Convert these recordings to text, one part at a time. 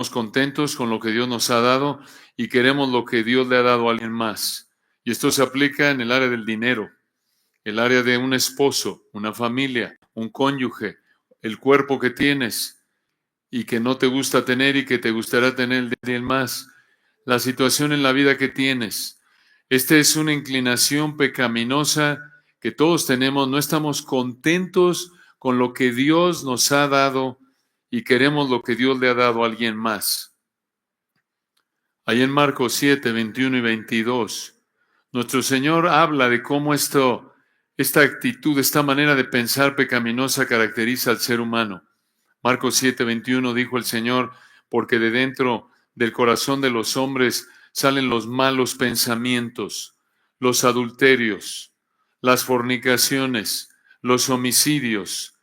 contentos con lo que Dios nos ha dado y queremos lo que Dios le ha dado a alguien más. Y esto se aplica en el área del dinero, el área de un esposo, una familia, un cónyuge, el cuerpo que tienes y que no te gusta tener y que te gustaría tener de alguien más, la situación en la vida que tienes. Esta es una inclinación pecaminosa que todos tenemos. No estamos contentos con lo que Dios nos ha dado y queremos lo que Dios le ha dado a alguien más. Ahí en Marcos 7, 21 y 22, nuestro Señor habla de cómo esta actitud, esta manera de pensar pecaminosa caracteriza al ser humano. Marcos 7, 21 dijo el Señor, porque de dentro del corazón de los hombres salen los malos pensamientos, los adulterios, las fornicaciones, los homicidios,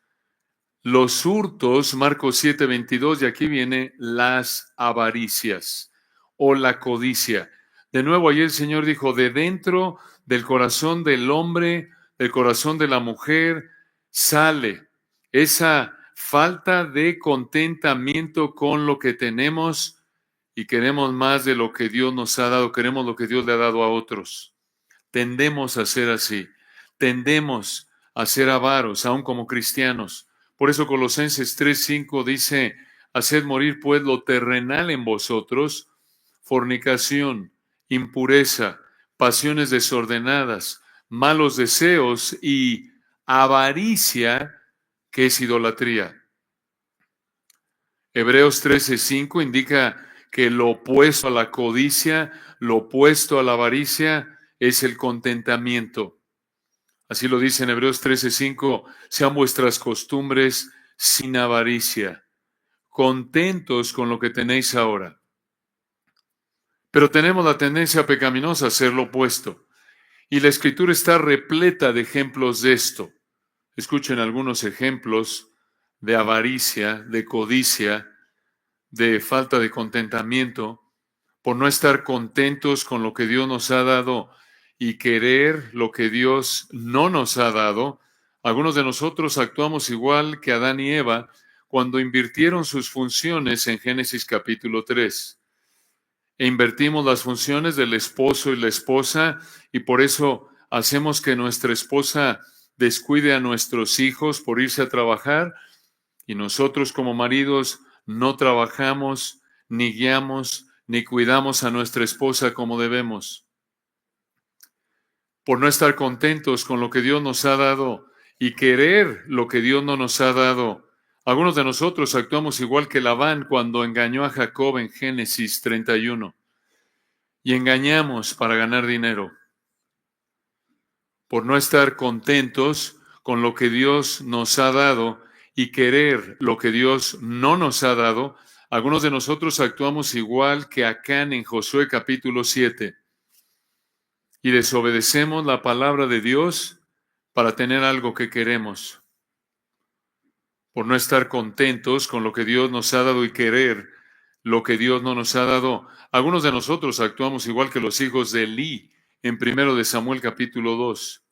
los hurtos, Marcos 7, 22, y aquí viene las avaricias o la codicia. De nuevo, ayer el Señor dijo, de dentro del corazón del hombre, del corazón de la mujer, sale esa falta de contentamiento con lo que tenemos y queremos más de lo que Dios nos ha dado, queremos lo que Dios le ha dado a otros. Tendemos a ser así, tendemos a ser avaros, aun como cristianos. Por eso Colosenses 3:5 dice, haced morir pues lo terrenal en vosotros, fornicación, impureza, pasiones desordenadas, malos deseos y avaricia, que es idolatría. Hebreos 13:5 indica que lo opuesto a la codicia, lo opuesto a la avaricia, es el contentamiento. Así lo dice en Hebreos 13:5, sean vuestras costumbres sin avaricia, contentos con lo que tenéis ahora. Pero tenemos la tendencia pecaminosa a hacer lo opuesto. Y la Escritura está repleta de ejemplos de esto. Escuchen algunos ejemplos de avaricia, de codicia, de falta de contentamiento, por no estar contentos con lo que Dios nos ha dado y querer lo que Dios no nos ha dado. Algunos de nosotros actuamos igual que Adán y Eva cuando invirtieron sus funciones en Génesis capítulo 3. E invertimos las funciones del esposo y la esposa y por eso hacemos que nuestra esposa descuide a nuestros hijos por irse a trabajar y nosotros como maridos no trabajamos, ni guiamos, ni cuidamos a nuestra esposa como debemos. Por no estar contentos con lo que Dios nos ha dado y querer lo que Dios no nos ha dado. Algunos de nosotros actuamos igual que Labán cuando engañó a Jacob en Génesis 31. Y engañamos para ganar dinero. Por no estar contentos con lo que Dios nos ha dado y querer lo que Dios no nos ha dado, algunos de nosotros actuamos igual que Acán en Josué capítulo 7 y desobedecemos la palabra de Dios para tener algo que queremos. Por no estar contentos con lo que Dios nos ha dado y querer lo que Dios no nos ha dado, algunos de nosotros actuamos igual que los hijos de Elí en 1 de Samuel capítulo 2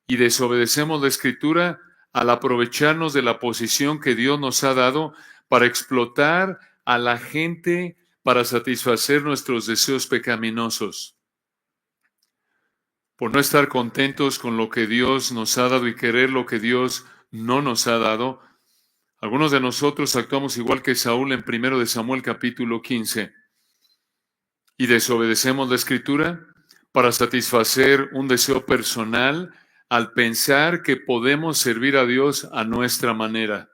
y desobedecemos la Escritura al aprovecharnos de la posición que Dios nos ha dado para explotar a la gente para satisfacer nuestros deseos pecaminosos. Por no estar contentos con lo que Dios nos ha dado y querer lo que Dios no nos ha dado, algunos de nosotros actuamos igual que Saúl en 1 de Samuel capítulo 15 y desobedecemos la Escritura para satisfacer un deseo personal al pensar que podemos servir a Dios a nuestra manera.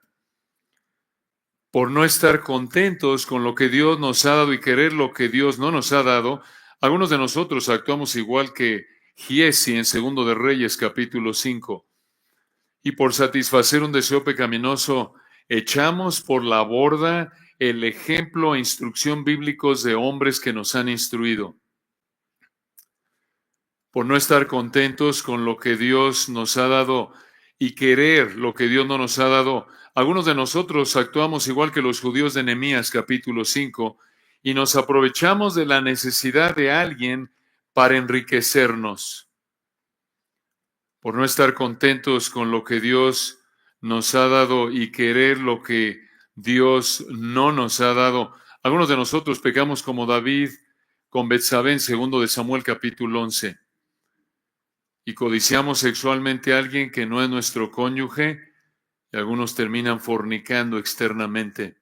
Por no estar contentos con lo que Dios nos ha dado y querer lo que Dios no nos ha dado, algunos de nosotros actuamos igual que Giezi en 2 de Reyes capítulo 5. Y por satisfacer un deseo pecaminoso, echamos por la borda el ejemplo e instrucción bíblicos de hombres que nos han instruido. Por no estar contentos con lo que Dios nos ha dado y querer lo que Dios no nos ha dado, algunos de nosotros actuamos igual que los judíos de Nehemías capítulo 5 y nos aprovechamos de la necesidad de alguien para enriquecernos. Por no estar contentos con lo que Dios nos ha dado y querer lo que Dios no nos ha dado, Algunos de nosotros pecamos como David con Betsabé en 2 de Samuel capítulo 11 y codiciamos sexualmente a alguien que no es nuestro cónyuge y algunos terminan fornicando externamente.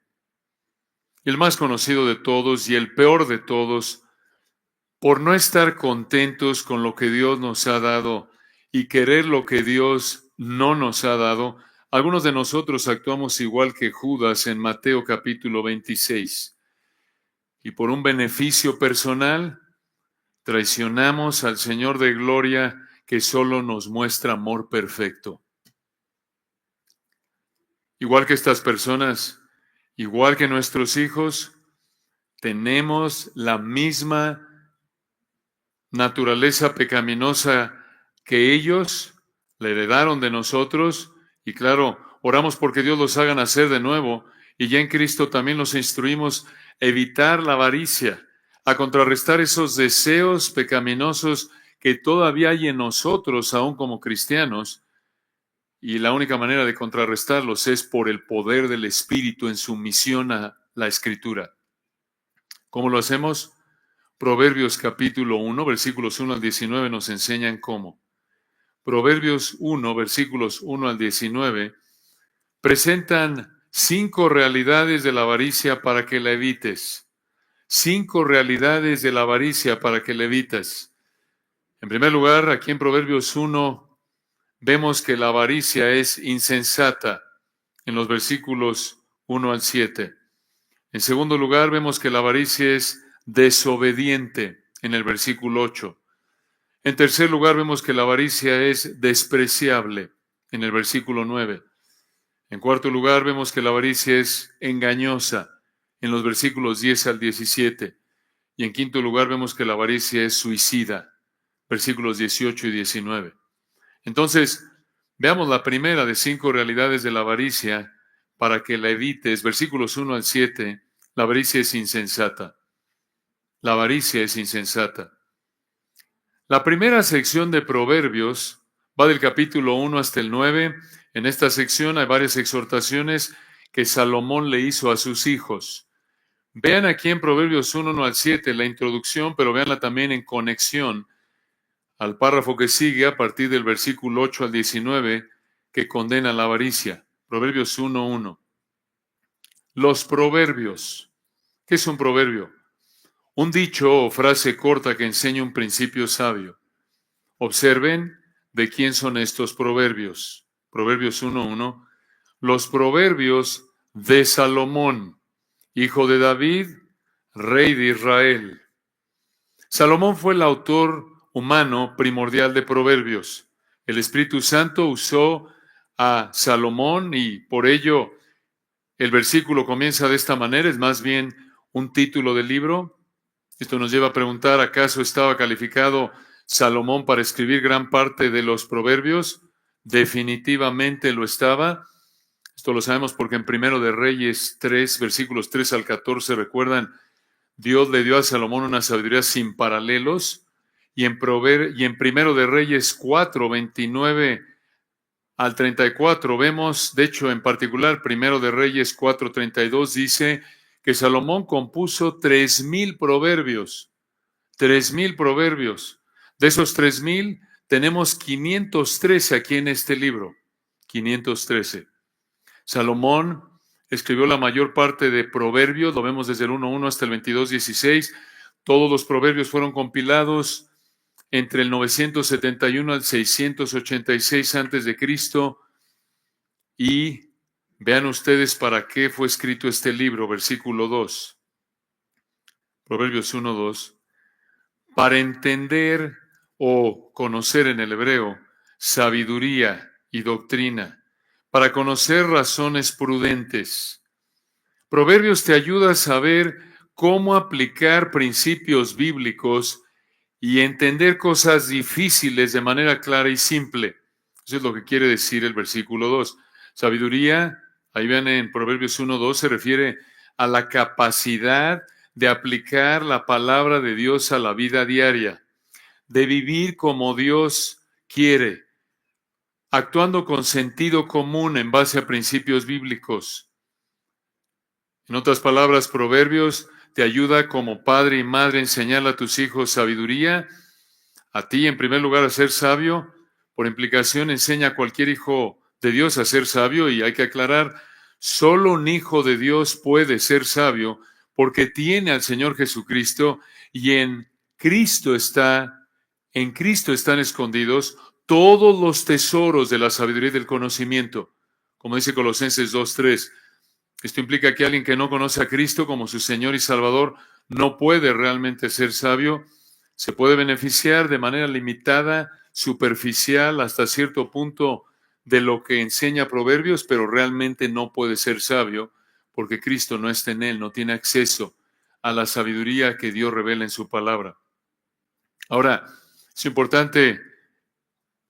Y el más conocido de todos y el peor de todos, por no estar contentos con lo que Dios nos ha dado y querer lo que Dios no nos ha dado, algunos de nosotros actuamos igual que Judas en Mateo capítulo 26. Y por un beneficio personal, traicionamos al Señor de gloria que solo nos muestra amor perfecto. Igual que estas personas, igual que nuestros hijos, tenemos la misma naturaleza pecaminosa que ellos, la heredaron de nosotros, y claro, oramos porque Dios los haga nacer de nuevo, y ya en Cristo también los instruimos a evitar la avaricia, a contrarrestar esos deseos pecaminosos que todavía hay en nosotros, aún como cristianos, y la única manera de contrarrestarlos es por el poder del Espíritu en sumisión a la Escritura. ¿Cómo lo hacemos? Proverbios capítulo 1, versículos 1 al 19 nos enseñan cómo. Proverbios 1, versículos 1 al 19, presentan 5 realidades de la avaricia para que la evites. 5 realidades de la avaricia para que la evites. En primer lugar, aquí en Proverbios 1, vemos que la avaricia es insensata en los versículos 1 al 7. En segundo lugar, vemos que la avaricia es desobediente en el versículo 8. En tercer lugar, vemos que la avaricia es despreciable en el versículo 9. En cuarto lugar, vemos que la avaricia es engañosa en los versículos 10 al 17. Y en quinto lugar, vemos que la avaricia es suicida, versículos 18 y 19. Entonces, veamos la primera de 5 realidades de la avaricia para que la evites. Versículos 1 al 7, la avaricia es insensata. La avaricia es insensata. La primera sección de Proverbios va del capítulo 1 hasta el 9. En esta sección hay varias exhortaciones que Salomón le hizo a sus hijos. Vean aquí en Proverbios 1 al 7 la introducción, pero veanla también en conexión al párrafo que sigue a partir del versículo 8 al 19 que condena la avaricia. Proverbios 1:1. Los proverbios. ¿Qué es un proverbio? Un dicho o frase corta que enseña un principio sabio. Observen de quién son estos proverbios. Proverbios 1:1. Los proverbios de Salomón, hijo de David, rey de Israel. Salomón fue el autor humano primordial de proverbios. El Espíritu Santo usó a Salomón y por ello el versículo comienza de esta manera, es más bien un título del libro. Esto nos lleva a preguntar, ¿acaso estaba calificado Salomón para escribir gran parte de los proverbios? Definitivamente lo estaba. Esto lo sabemos porque en 1 de Reyes 3, versículos 3 al 14, recuerdan, Dios le dio a Salomón una sabiduría sin paralelos. Y en 1 de Reyes 4, 29 al 34, vemos, de hecho, en particular, 1 de Reyes 4, 32, dice que Salomón compuso 3,000 proverbios. 3,000 proverbios. De esos 3,000, tenemos 513 aquí en este libro. 513. Salomón escribió la mayor parte de proverbios, lo vemos desde el 1:1 hasta el 22:16. Todos los proverbios fueron compilados entre el 971 al 686 antes de Cristo. Y vean ustedes para qué fue escrito este libro, versículo 2. Proverbios 1:2. Para entender o conocer en el hebreo sabiduría y doctrina, para conocer razones prudentes. Proverbios te ayuda a saber cómo aplicar principios bíblicos y entender cosas difíciles de manera clara y simple. Eso es lo que quiere decir el versículo 2. Sabiduría, ahí ven en Proverbios 1:2, se refiere a la capacidad de aplicar la palabra de Dios a la vida diaria, de vivir como Dios quiere, actuando con sentido común en base a principios bíblicos. En otras palabras, Proverbios te ayuda como padre y madre a enseñarle a tus hijos sabiduría. A ti, en primer lugar, a ser sabio. Por implicación, enseña a cualquier hijo de Dios a ser sabio. Y hay que aclarar, solo un hijo de Dios puede ser sabio porque tiene al Señor Jesucristo y en Cristo están escondidos todos los tesoros de la sabiduría y del conocimiento. Como dice Colosenses 2:3. Esto implica que alguien que no conoce a Cristo como su Señor y Salvador no puede realmente ser sabio. Se puede beneficiar de manera limitada, superficial, hasta cierto punto de lo que enseña Proverbios, pero realmente no puede ser sabio porque Cristo no está en él, no tiene acceso a la sabiduría que Dios revela en su palabra. Ahora, es importante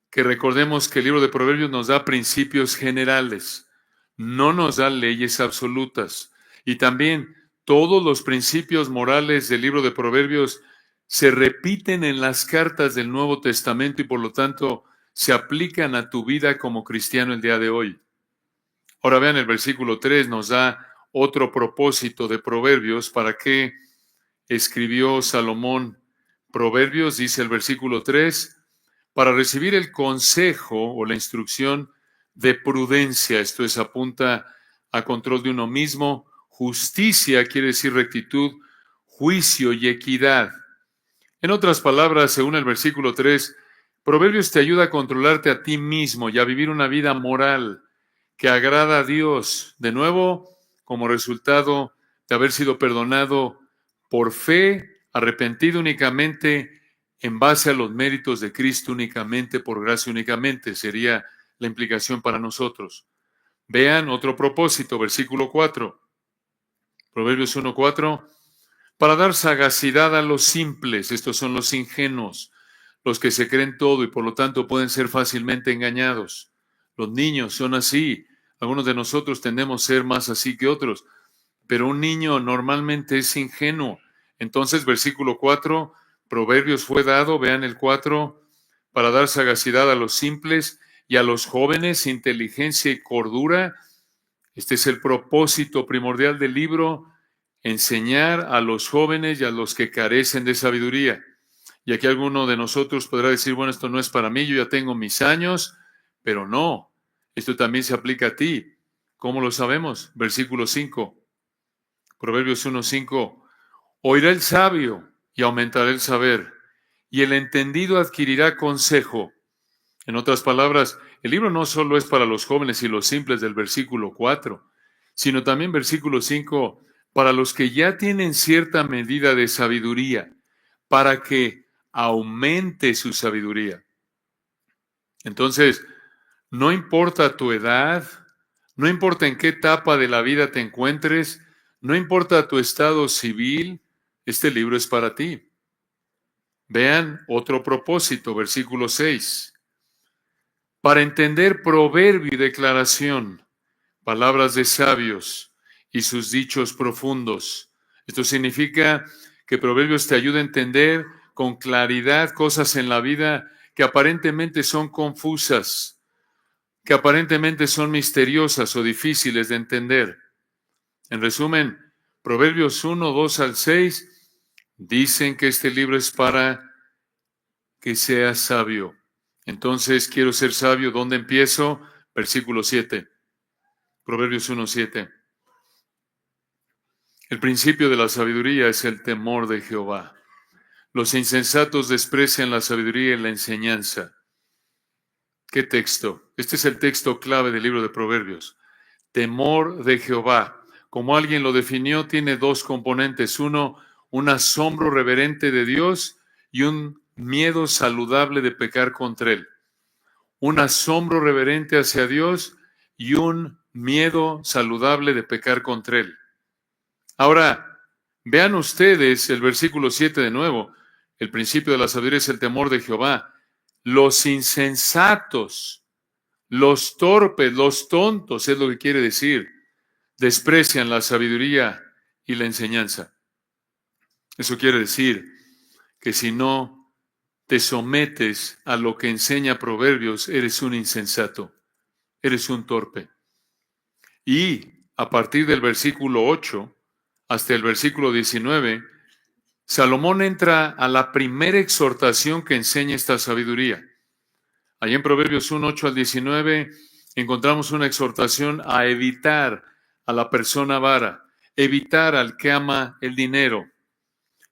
que recordemos que el libro de Proverbios nos da principios generales, no nos da leyes absolutas. Y también todos los principios morales del libro de Proverbios se repiten en las cartas del Nuevo Testamento y por lo tanto se aplican a tu vida como cristiano el día de hoy. Ahora vean, el versículo 3 nos da otro propósito de Proverbios. ¿Para qué escribió Salomón Proverbios? Dice el versículo 3, para recibir el consejo o la instrucción de prudencia. Esto es, apunta a control de uno mismo. Justicia quiere decir rectitud, juicio y equidad. En otras palabras, según el versículo 3, Proverbios te ayuda a controlarte a ti mismo y a vivir una vida moral que agrada a Dios. De nuevo, como resultado de haber sido perdonado por fe, arrepentido únicamente en base a los méritos de Cristo únicamente, por gracia únicamente, sería la implicación para nosotros. Vean otro propósito, versículo 4, Proverbios 1:4, para dar sagacidad a los simples. Estos son los ingenuos, los que se creen todo y por lo tanto pueden ser fácilmente engañados. Los niños son así. Algunos de nosotros tendemos a ser más así que otros, pero un niño normalmente es ingenuo. Entonces, versículo 4, Proverbios fue dado, vean el 4, para dar sagacidad a los simples y a los jóvenes, inteligencia y cordura. Este es el propósito primordial del libro, enseñar a los jóvenes y a los que carecen de sabiduría. Y aquí alguno de nosotros podrá decir, bueno, esto no es para mí, yo ya tengo mis años, pero no, esto también se aplica a ti. ¿Cómo lo sabemos? Versículo 5, Proverbios 1:5, oirá el sabio y aumentará el saber, y el entendido adquirirá consejo. En otras palabras, el libro no solo es para los jóvenes y los simples del versículo 4, sino también versículo 5, para los que ya tienen cierta medida de sabiduría, para que aumente su sabiduría. Entonces, no importa tu edad, no importa en qué etapa de la vida te encuentres, no importa tu estado civil, este libro es para ti. Vean otro propósito, versículo 6. Para entender proverbio y declaración, palabras de sabios y sus dichos profundos. Esto significa que Proverbios te ayuda a entender con claridad cosas en la vida que aparentemente son confusas, que aparentemente son misteriosas o difíciles de entender. En resumen, Proverbios 1, 2 al 6 dicen que este libro es para que seas sabio. Entonces, quiero ser sabio. ¿Dónde empiezo? Versículo 7. Proverbios 1:7. El principio de la sabiduría es el temor de Jehová. Los insensatos desprecian la sabiduría y la enseñanza. ¿Qué texto? Este es el texto clave del libro de Proverbios. Temor de Jehová. Como alguien lo definió, tiene dos componentes. Uno, un asombro reverente de Dios y un miedo saludable de pecar contra Él. Un asombro reverente hacia Dios y un miedo saludable de pecar contra Él. Ahora, vean ustedes el versículo 7 de nuevo. El principio de la sabiduría es el temor de Jehová. Los insensatos, los torpes, los tontos, es lo que quiere decir, desprecian la sabiduría y la enseñanza. Eso quiere decir que si no te sometes a lo que enseña Proverbios, eres un insensato, eres un torpe. Y a partir del versículo 8 hasta el versículo 19, Salomón entra a la primera exhortación que enseña esta sabiduría. Allí en Proverbios 1, 8 al 19 encontramos una exhortación a evitar a la persona avara, evitar al que ama el dinero.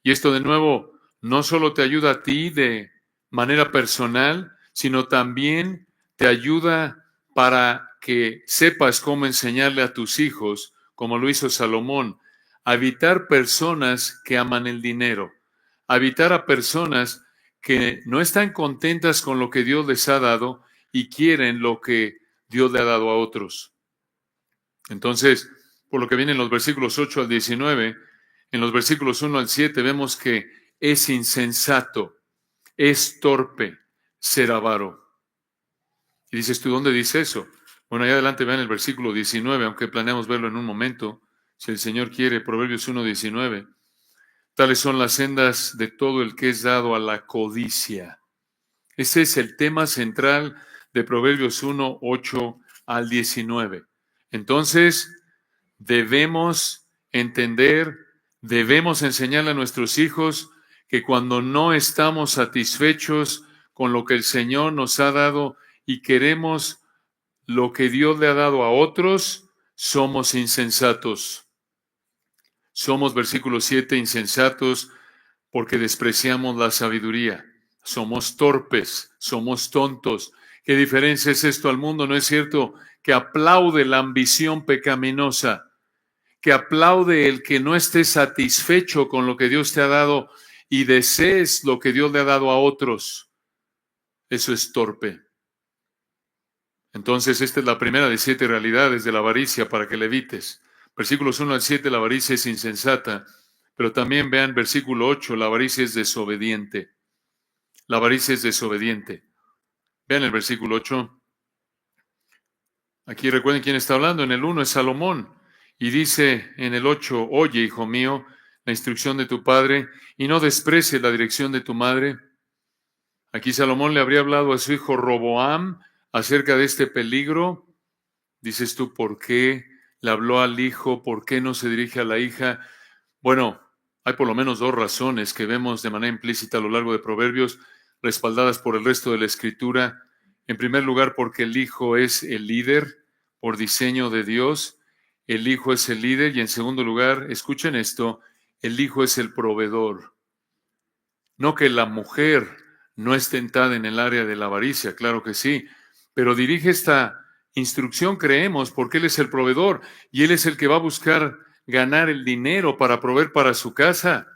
Y esto de nuevo no solo te ayuda a ti de manera personal, sino también te ayuda para que sepas cómo enseñarle a tus hijos, como lo hizo Salomón, a evitar personas que aman el dinero, a evitar a personas que no están contentas con lo que Dios les ha dado y quieren lo que Dios le ha dado a otros. Entonces, por lo que viene en los versículos 8 al 19, en los versículos 1 al 7 vemos que es insensato, es torpe ser avaro. Y dices tú, ¿dónde dice eso? Bueno, allá adelante vean el versículo 19, aunque planeamos verlo en un momento, si el Señor quiere, Proverbios 1, 19. Tales son las sendas de todo el que es dado a la codicia. Ese es el tema central de Proverbios 1, 8 al 19. Entonces, debemos entender, debemos enseñarle a nuestros hijos que cuando no estamos satisfechos con lo que el Señor nos ha dado y queremos lo que Dios le ha dado a otros, somos insensatos. Somos, versículo 7, insensatos porque despreciamos la sabiduría. Somos torpes, somos tontos. ¿Qué diferencia es esto al mundo? ¿No es cierto que aplaude la ambición pecaminosa? Que aplaude el que no esté satisfecho con lo que Dios te ha dado y desees lo que Dios le ha dado a otros. Eso es torpe. Entonces, esta es la primera de 7 realidades de la avaricia para que la evites. Versículos 1 al 7, la avaricia es insensata, pero también vean versículo 8, la avaricia es desobediente. La avaricia es desobediente. Vean el versículo 8. Aquí recuerden quién está hablando. En el 1 es Salomón. Y dice en el 8, oye, hijo mío, la instrucción de tu padre, y no desprecies la dirección de tu madre. Aquí Salomón le habría hablado a su hijo Roboam acerca de este peligro. Dices tú, ¿por qué le habló al hijo? ¿Por qué no se dirige a la hija? Bueno, hay por lo menos 2 razones que vemos de manera implícita a lo largo de Proverbios, respaldadas por el resto de la Escritura. En primer lugar, porque el hijo es el líder por diseño de Dios. El hijo es el líder. Y en segundo lugar, escuchen esto, el hijo es el proveedor. No que la mujer no es tentada en el área de la avaricia, claro que sí, pero dirige esta instrucción, creemos, porque Él es el proveedor y Él es el que va a buscar ganar el dinero para proveer para su casa.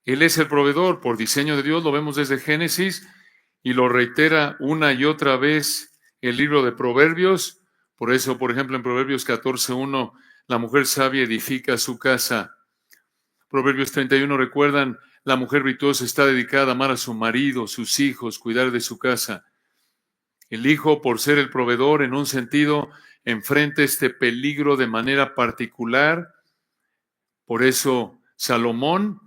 Él es el proveedor por diseño de Dios, lo vemos desde Génesis y lo reitera una y otra vez el libro de Proverbios. Por eso, por ejemplo, en Proverbios 14:1, la mujer sabia edifica su casa. Proverbios 31, recuerdan, la mujer virtuosa está dedicada a amar a su marido, sus hijos, cuidar de su casa. El hijo, por ser el proveedor, en un sentido, enfrenta este peligro de manera particular. Por eso, Salomón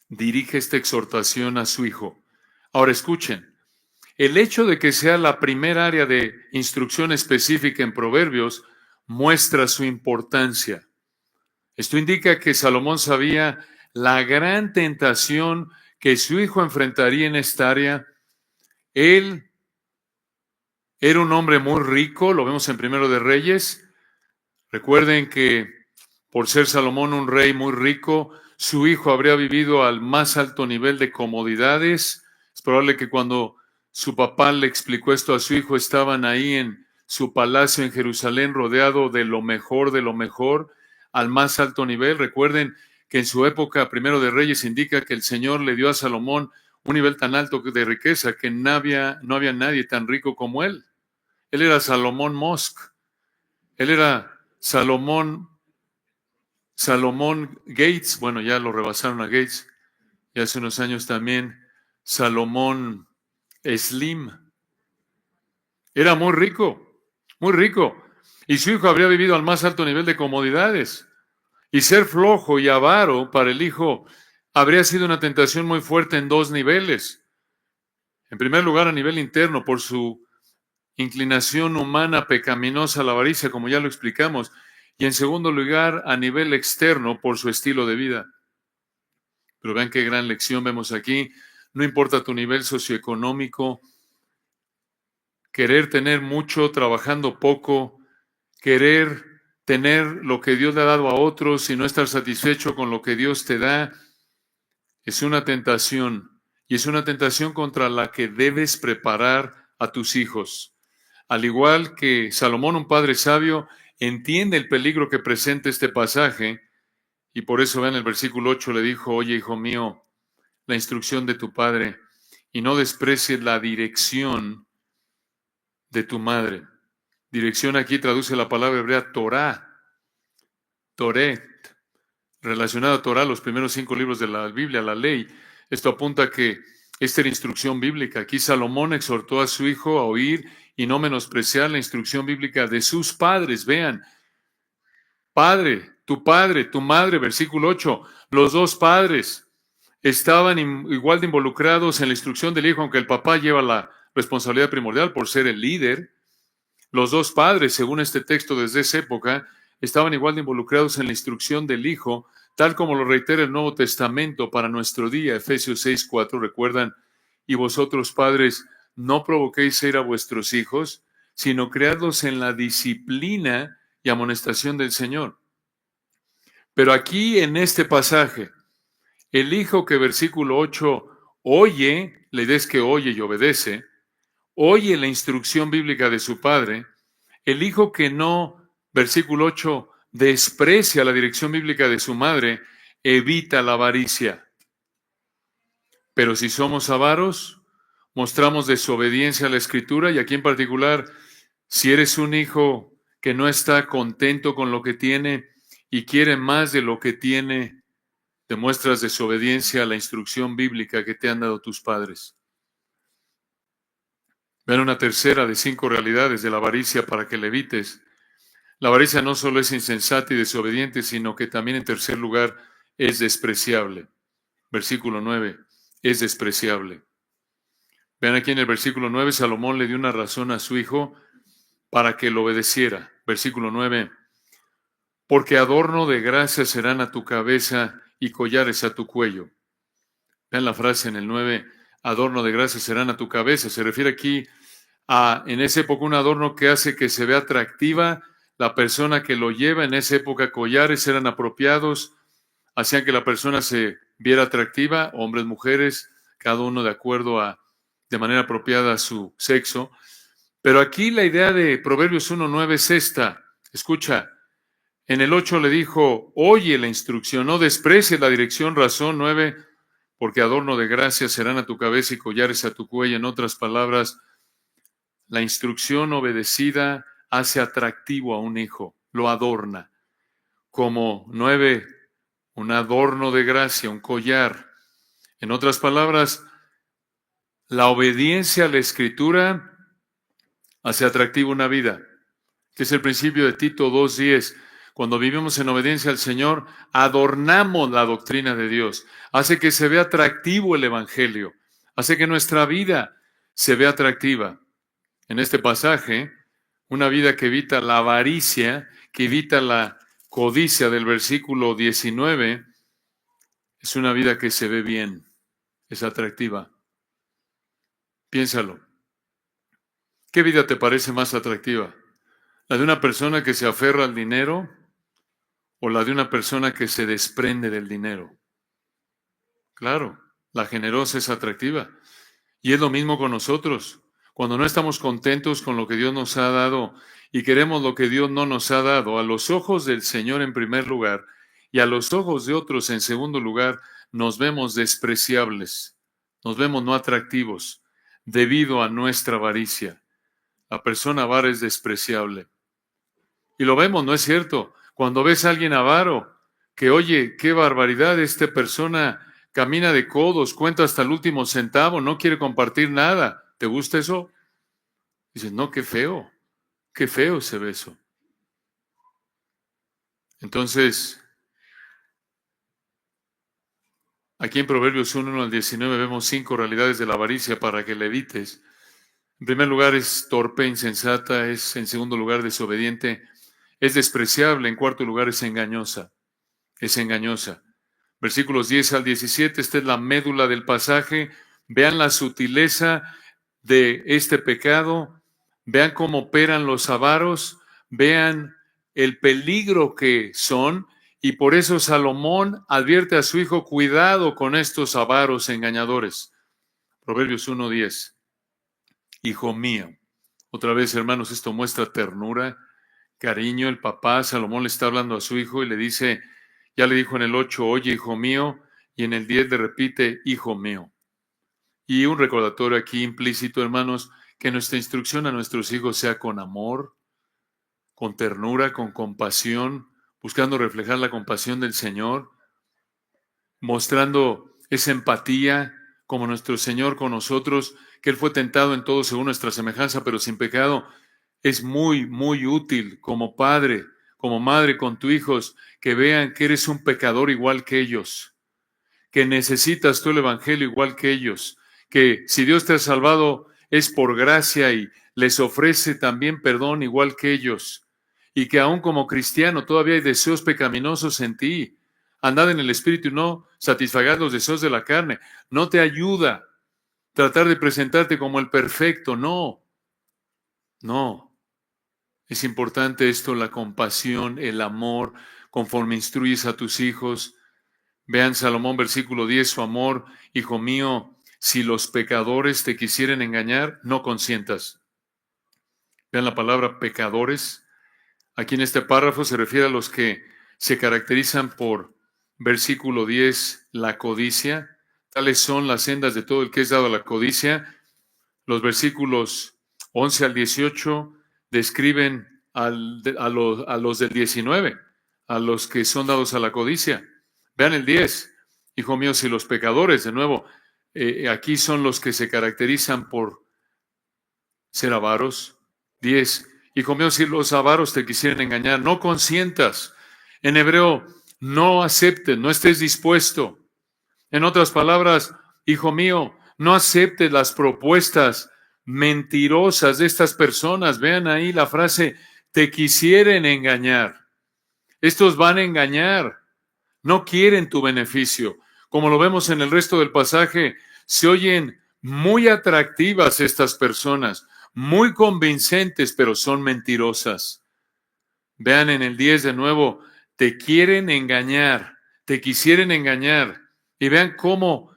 dirige esta exhortación a su hijo. Ahora escuchen, el hecho de que sea la primera área de instrucción específica en Proverbios muestra su importancia. Esto indica que Salomón sabía la gran tentación que su hijo enfrentaría en esta área. Él era un hombre muy rico, lo vemos en Primero de Reyes. Recuerden que por ser Salomón un rey muy rico, su hijo habría vivido al más alto nivel de comodidades. Es probable que cuando su papá le explicó esto a su hijo, estaban ahí en su palacio en Jerusalén, rodeado de lo mejor, al más alto nivel. Recuerden que en su época, Primero de Reyes, indica que el Señor le dio a Salomón un nivel tan alto de riqueza que no había nadie tan rico como él. Él era Salomón Musk. Él era Salomón Gates. Bueno, ya lo rebasaron a Gates. Y hace unos años también Salomón Slim. Era muy rico, muy rico. Y su hijo habría vivido al más alto nivel de comodidades. Y ser flojo y avaro para el hijo habría sido una tentación muy fuerte en 2 niveles. En primer lugar, a nivel interno, por su inclinación humana pecaminosa a la avaricia, como ya lo explicamos, y en segundo lugar, a nivel externo, por su estilo de vida. Pero vean qué gran lección vemos aquí. No importa tu nivel socioeconómico, querer tener mucho trabajando poco, querer tener lo que Dios le ha dado a otros y no estar satisfecho con lo que Dios te da, es una tentación. Y es una tentación contra la que debes preparar a tus hijos. Al igual que Salomón, un padre sabio, entiende el peligro que presenta este pasaje, y por eso vean el versículo 8, le dijo: oye, hijo mío, la instrucción de tu padre, y no desprecies la dirección de tu madre. Dirección aquí traduce la palabra hebrea Torah, Toret, relacionada a Torah, los primeros 5 libros de la Biblia, la ley. Esto apunta a que esta era instrucción bíblica. Aquí Salomón exhortó a su hijo a oír y no menospreciar la instrucción bíblica de sus padres. Vean, padre, tu madre, versículo 8, los dos padres estaban igual de involucrados en la instrucción del hijo, aunque el papá lleva la responsabilidad primordial por ser el líder. Los dos padres, según este texto desde esa época, estaban igual de involucrados en la instrucción del hijo, tal como lo reitera el Nuevo Testamento para nuestro día, Efesios 6:4, recuerdan: y vosotros, padres, no provoquéis a ir a vuestros hijos, sino criadlos en la disciplina y amonestación del Señor. Pero aquí en este pasaje, el hijo que versículo 8 oye, la idea es que oye y obedece, oye la instrucción bíblica de su padre. El hijo que no, versículo 8, desprecia la dirección bíblica de su madre, evita la avaricia. Pero si somos avaros, mostramos desobediencia a la Escritura, y aquí en particular, si eres un hijo que no está contento con lo que tiene y quiere más de lo que tiene, demuestras desobediencia a la instrucción bíblica que te han dado tus padres. Vean una tercera de 5 realidades de la avaricia para que la evites. La avaricia no solo es insensata y desobediente, sino que también, en tercer lugar, es despreciable. Versículo 9, es despreciable. Vean aquí en el versículo 9, Salomón le dio una razón a su hijo para que lo obedeciera. Versículo 9, porque adorno de gracia serán a tu cabeza y collares a tu cuello. Vean la frase en el 9, adorno de gracia serán a tu cabeza. Se refiere aquí a, en esa época, un adorno que hace que se vea atractiva la persona que lo lleva. En esa época, collares eran apropiados, hacían que la persona se viera atractiva, hombres, mujeres, cada uno de manera apropiada a su sexo. Pero aquí la idea de Proverbios 1:9 es esta. Escucha, en el 8 le dijo: oye la instrucción, no desprecies la dirección. Razón 9, porque adorno de gracia serán a tu cabeza y collares a tu cuello. En otras palabras, la instrucción obedecida hace atractivo a un hijo, lo adorna. Como 9, un adorno de gracia, un collar. En otras palabras, la obediencia a la Escritura hace atractivo una vida. Este es el principio de Tito 2:10. Cuando vivimos en obediencia al Señor, adornamos la doctrina de Dios. Hace que se vea atractivo el Evangelio. Hace que nuestra vida se vea atractiva. En este pasaje, una vida que evita la avaricia, que evita la codicia del versículo 19, es una vida que se ve bien, es atractiva. Piénsalo. ¿Qué vida te parece más atractiva? ¿La de una persona que se aferra al dinero o la de una persona que se desprende del dinero? Claro, la generosa es atractiva. Y es lo mismo con nosotros. Cuando no estamos contentos con lo que Dios nos ha dado y queremos lo que Dios no nos ha dado, a los ojos del Señor en primer lugar y a los ojos de otros en segundo lugar, nos vemos despreciables, nos vemos no atractivos debido a nuestra avaricia. La persona avara es despreciable. Y lo vemos, ¿no es cierto? Cuando ves a alguien avaro, que oye, qué barbaridad, esta persona camina de codos, cuenta hasta el último centavo, no quiere compartir nada. ¿Te gusta eso? Dices, no, qué feo se ve eso. Entonces, aquí en Proverbios 1:1-19 vemos 5 realidades de la avaricia para que la evites. En primer lugar, es torpe, insensata; es, en segundo lugar, desobediente; es despreciable. En cuarto lugar, es engañosa. Es engañosa. Versículos 10 al 17, esta es la médula del pasaje. Vean la sutileza de este pecado. Vean cómo operan los avaros. Vean el peligro que son. Y por eso Salomón advierte a su hijo, cuidado con estos avaros engañadores. Proverbios 1:10. Hijo mío. Otra vez, hermanos, esto muestra ternura, cariño. El papá, Salomón, le está hablando a su hijo y le dice, ya le dijo en el 8, oye, hijo mío, y en el 10 le repite, hijo mío. Y un recordatorio aquí implícito, hermanos, que nuestra instrucción a nuestros hijos sea con amor, con ternura, con compasión, buscando reflejar la compasión del Señor, mostrando esa empatía como nuestro Señor con nosotros, que Él fue tentado en todo según nuestra semejanza, pero sin pecado. Es muy, muy útil como padre, como madre con tus hijos, que vean que eres un pecador igual que ellos, que necesitas tú el evangelio igual que ellos, que si Dios te ha salvado es por gracia y les ofrece también perdón igual que ellos, y que aún como cristiano todavía hay deseos pecaminosos en ti. Andad en el Espíritu y no satisfagad los deseos de la carne. No te ayuda tratar de presentarte como el perfecto, no. Es importante esto, la compasión, el amor, conforme instruyes a tus hijos. Vean Salomón, versículo 10, su amor, hijo mío, si los pecadores te quisieren engañar, no consientas. Vean la palabra pecadores. Aquí en este párrafo se refiere a los que se caracterizan por, versículo 10, la codicia. Tales son las sendas de todo el que es dado a la codicia. Los versículos 11 al 18 describen a los del 19, a los que son dados a la codicia. Vean el 10. Hijo mío, si los pecadores, de nuevo, aquí son los que se caracterizan por ser avaros. 10. Hijo mío, si los avaros te quisieren engañar, no consientas. En hebreo, no aceptes, no estés dispuesto. En otras palabras, hijo mío, no aceptes las propuestas mentirosas de estas personas. Vean ahí la frase, te quisieren engañar. Estos van a engañar. No quieren tu beneficio. Como lo vemos en el resto del pasaje, se oyen muy atractivas estas personas, muy convincentes, pero son mentirosas. Vean en el 10 de nuevo, te quieren engañar, te quisieren engañar. Y vean cómo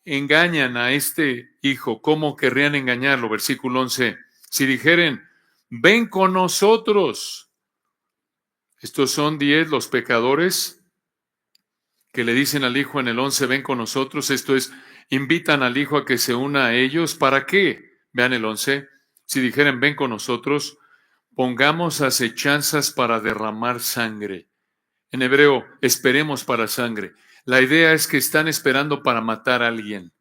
engañan a este hijo, cómo querrían engañarlo. Versículo 11, si dijeren, ven con nosotros. Estos son 10 los pecadores que le dicen al hijo en el 11, ven con nosotros. Esto es, invitan al hijo a que se una a ellos. ¿Para qué? Vean el 11, si dijeren, ven con nosotros, pongamos acechanzas para derramar sangre. En hebreo, esperemos para sangre. La idea es que están esperando para matar a alguien.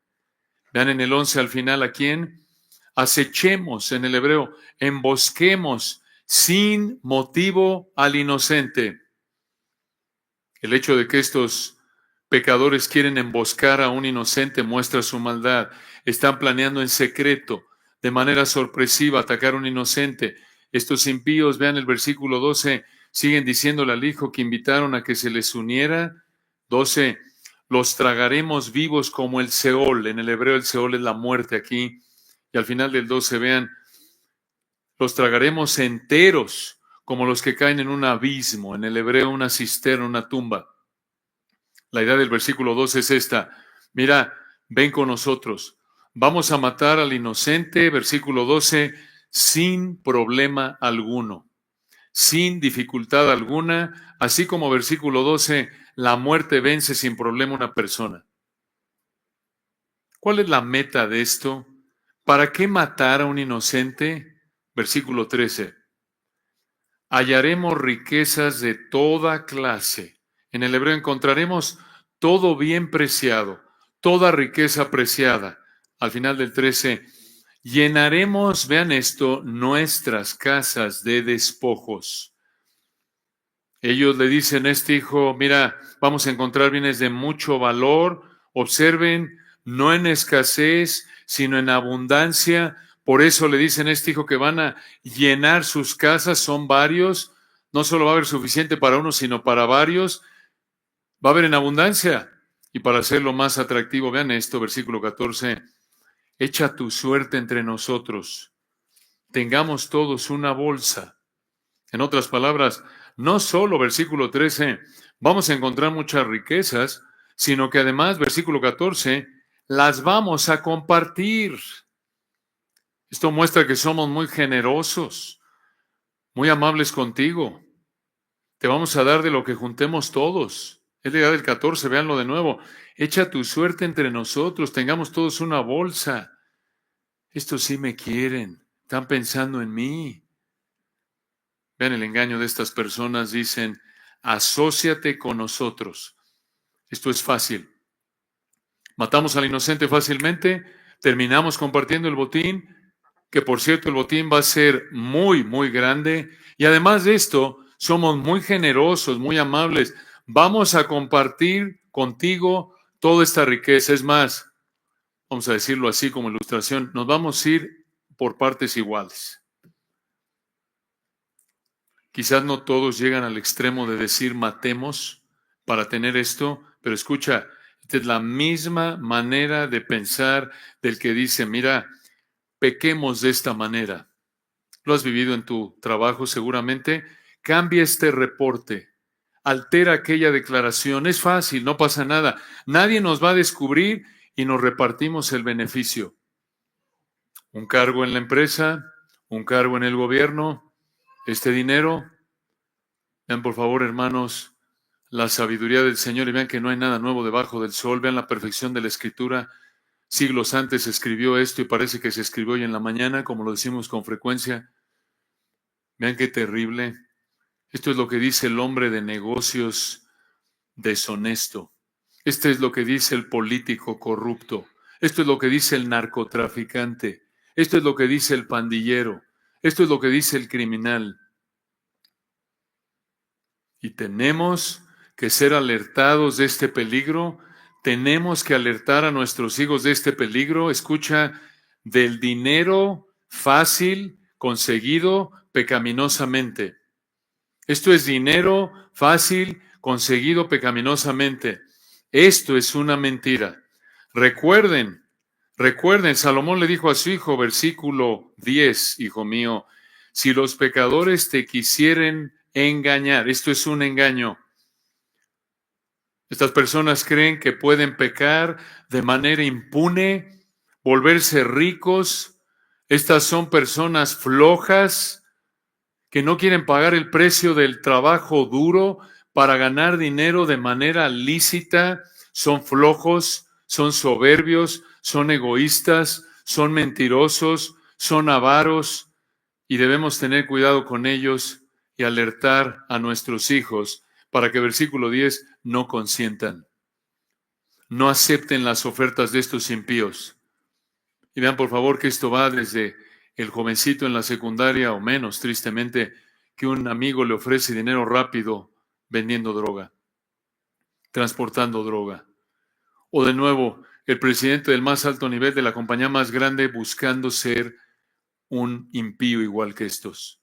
Vean en el 11 al final a quién. Acechemos, en el hebreo, embosquemos sin motivo al inocente. El hecho de que estos pecadores quieren emboscar a un inocente muestra su maldad. Están planeando en secreto, de manera sorpresiva, atacar a un inocente. Estos impíos, vean el versículo 12, siguen diciéndole al hijo que invitaron a que se les uniera. 12, los tragaremos vivos como el Seol. En el hebreo el Seol es la muerte aquí. Y al final del 12, vean, los tragaremos enteros como los que caen en un abismo. En el hebreo una cisterna, una tumba. La idea del versículo 12 es esta. Mira, ven con nosotros. Vamos a matar al inocente, versículo 12, sin problema alguno, sin dificultad alguna, así como versículo 12, la muerte vence sin problema a una persona. ¿Cuál es la meta de esto? ¿Para qué matar a un inocente? Versículo 13. Hallaremos riquezas de toda clase. En el hebreo encontraremos todo bien preciado, toda riqueza preciada. Al final del 13, llenaremos, vean esto, nuestras casas de despojos. Ellos le dicen a este hijo, mira, vamos a encontrar bienes de mucho valor. Observen, no en escasez, sino en abundancia. Por eso le dicen a este hijo que van a llenar sus casas, son varios. No solo va a haber suficiente para uno, sino para varios. Va a haber en abundancia. Y para hacerlo más atractivo, vean esto, versículo 14. Echa tu suerte entre nosotros. Tengamos todos una bolsa. En otras palabras, no solo, versículo 13, vamos a encontrar muchas riquezas, sino que además, versículo 14, las vamos a compartir. Esto muestra que somos muy generosos, muy amables contigo. Te vamos a dar de lo que juntemos todos. Es la idea del 14, véanlo de nuevo. Echa tu suerte entre nosotros, tengamos todos una bolsa. Estos sí me quieren, están pensando en mí. Vean el engaño de estas personas, dicen, asóciate con nosotros. Esto es fácil. Matamos al inocente fácilmente, terminamos compartiendo el botín, que por cierto el botín va a ser muy, muy grande. Y además de esto, somos muy generosos, muy amables. Vamos a compartir contigo toda esta riqueza. Es más, vamos a decirlo así como ilustración, nos vamos a ir por partes iguales. Quizás no todos llegan al extremo de decir matemos para tener esto, pero escucha, esta es la misma manera de pensar del que dice, mira, pequemos de esta manera. Lo has vivido en tu trabajo seguramente. Cambia este reporte, altera aquella declaración. Es fácil, no pasa nada. Nadie nos va a descubrir y nos repartimos el beneficio. Un cargo en la empresa, un cargo en el gobierno, este dinero. Vean, por favor, hermanos, la sabiduría del Señor y vean que no hay nada nuevo debajo del sol. Vean la perfección de la Escritura. Siglos antes se escribió esto y parece que se escribió hoy en la mañana, como lo decimos con frecuencia. Vean qué terrible. Esto es lo que dice el hombre de negocios deshonesto. Esto es lo que dice el político corrupto. Esto es lo que dice el narcotraficante. Esto es lo que dice el pandillero. Esto es lo que dice el criminal. Y tenemos que ser alertados de este peligro. Tenemos que alertar a nuestros hijos de este peligro. Escucha, del dinero fácil conseguido pecaminosamente. Esto es dinero fácil conseguido pecaminosamente. Esto es una mentira. Recuerden, Salomón le dijo a su hijo, versículo 10, hijo mío, si los pecadores te quisieren engañar, esto es un engaño. Estas personas creen que pueden pecar de manera impune, volverse ricos. Estas son personas flojas que no quieren pagar el precio del trabajo duro para ganar dinero de manera lícita. Son flojos, son soberbios, son egoístas, son mentirosos, son avaros y debemos tener cuidado con ellos y alertar a nuestros hijos para que versículo 10 no consientan. No acepten las ofertas de estos impíos. Y vean por favor que esto va desde el jovencito en la secundaria o menos, tristemente, que un amigo le ofrece dinero rápido vendiendo droga, transportando droga. O de nuevo, el presidente del más alto nivel de la compañía más grande buscando ser un impío igual que estos.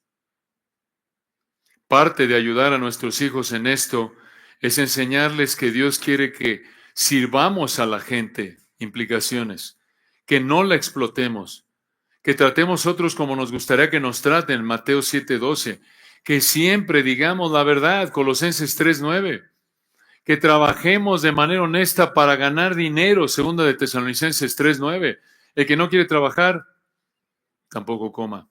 Parte de ayudar a nuestros hijos en esto es enseñarles que Dios quiere que sirvamos a la gente, implicaciones, que no la explotemos, que tratemos otros como nos gustaría que nos traten, Mateo 7:12, que siempre digamos la verdad, Colosenses 3:9, que trabajemos de manera honesta para ganar dinero, segunda de Tesalonicenses 3:9. El que no quiere trabajar, tampoco coma.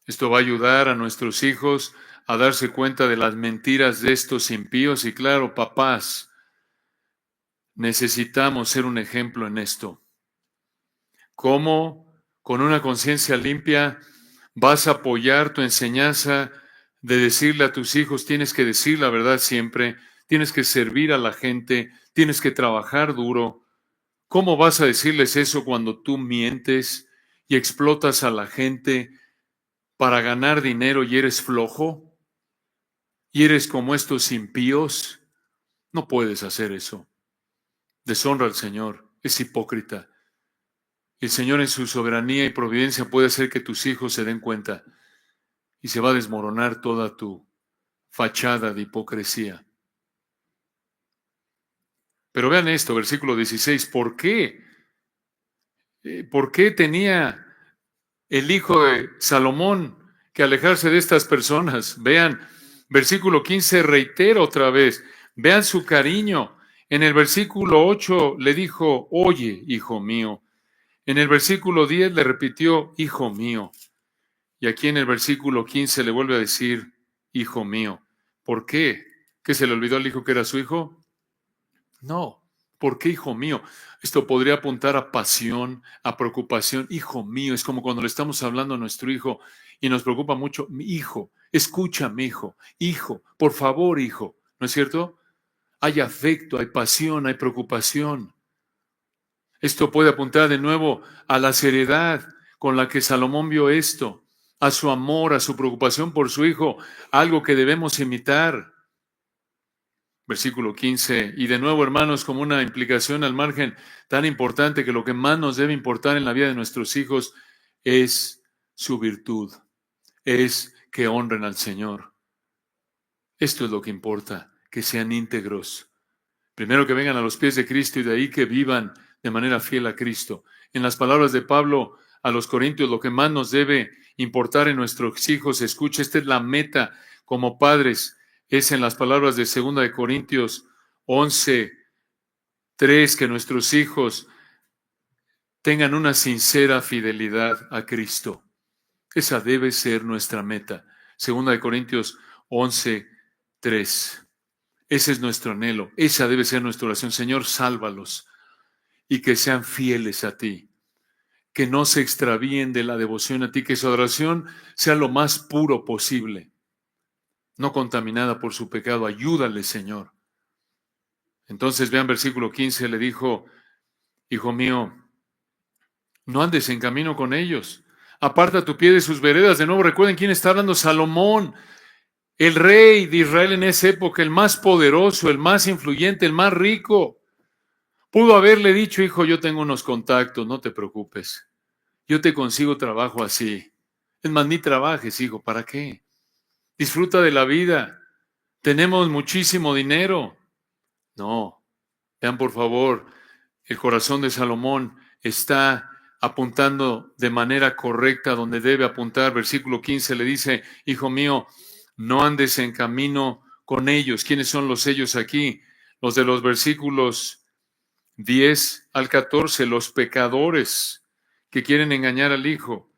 Esto va a ayudar a nuestros hijos a darse cuenta de las mentiras de estos impíos y claro, papás, necesitamos ser un ejemplo en esto. ¿Cómo, con una conciencia limpia, vas a apoyar tu enseñanza de decirle a tus hijos, tienes que decir la verdad siempre, tienes que servir a la gente, tienes que trabajar duro? ¿Cómo vas a decirles eso cuando tú mientes y explotas a la gente para ganar dinero y eres flojo? ¿Y eres como estos impíos? No puedes hacer eso. Deshonra al Señor, es hipócrita. El Señor en su soberanía y providencia puede hacer que tus hijos se den cuenta y se va a desmoronar toda tu fachada de hipocresía. Pero vean esto, versículo 16, ¿por qué? ¿Por qué tenía el hijo de Salomón que alejarse de estas personas? Vean, versículo 15 reitera otra vez, vean su cariño. En el versículo 8 le dijo, oye, hijo mío. En el versículo 10 le repitió, hijo mío. Y aquí en el versículo 15 le vuelve a decir, hijo mío. ¿Por qué? ¿Que se le olvidó al hijo que era su hijo? No. ¿Por qué, hijo mío? Esto podría apuntar a pasión, a preocupación. Hijo mío, es como cuando le estamos hablando a nuestro hijo y nos preocupa mucho. Mi hijo, escúchame, hijo. Hijo, por favor, hijo. ¿No es cierto? Hay afecto, hay pasión, hay preocupación. Esto puede apuntar de nuevo a la seriedad con la que Salomón vio esto, a su amor, a su preocupación por su hijo, algo que debemos imitar. Versículo 15. Y de nuevo, hermanos, como una implicación al margen tan importante que lo que más nos debe importar en la vida de nuestros hijos es su virtud, es que honren al Señor. Esto es lo que importa, que sean íntegros. Primero que vengan a los pies de Cristo y de ahí que vivan de manera fiel a Cristo. En las palabras de Pablo a los Corintios, lo que más nos debe importar en nuestros hijos, escucha, esta es la meta como padres, es en las palabras de 2 de Corintios 11:3, que nuestros hijos tengan una sincera fidelidad a Cristo. Esa debe ser nuestra meta. 2 de Corintios 11:3. Ese es nuestro anhelo. Esa debe ser nuestra oración. Señor, sálvalos y que sean fieles a ti. Que no se extravíen de la devoción a ti. Que su adoración sea lo más puro posible. No contaminada por su pecado. Ayúdale, Señor. Entonces, vean versículo 15. Le dijo, hijo mío, no andes en camino con ellos. Aparta tu pie de sus veredas. De nuevo, recuerden quién está hablando. Salomón. El rey de Israel en esa época, el más poderoso, el más influyente, el más rico. Pudo haberle dicho, hijo, yo tengo unos contactos, no te preocupes. Yo te consigo trabajo así. Es más, ni trabajes, hijo, ¿para qué? Disfruta de la vida. Tenemos muchísimo dinero. No. Vean, por favor, el corazón de Salomón está apuntando de manera correcta donde debe apuntar. Versículo 15 le dice, hijo mío, no andes en camino con ellos. ¿Quiénes son los ellos aquí? Los de los versículos 10 al 14, los pecadores que quieren engañar al hijo.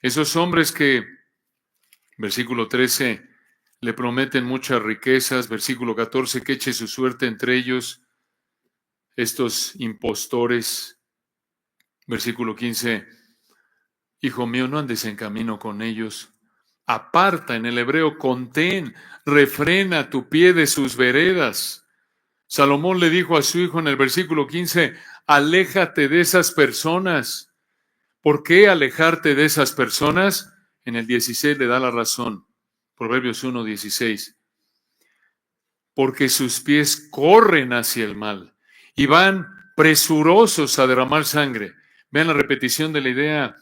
Esos hombres que, versículo 13, le prometen muchas riquezas. Versículo 14, que eche su suerte entre ellos. Estos impostores. Versículo 15, hijo mío, no andes en camino con ellos. Aparta, en el hebreo, contén, refrena tu pie de sus veredas. Salomón le dijo a su hijo en el versículo 15, aléjate de esas personas. ¿Por qué alejarte de esas personas? En el 16 le da la razón. Proverbios 1:16. Porque sus pies corren hacia el mal y van presurosos a derramar sangre. Vean la repetición de la idea.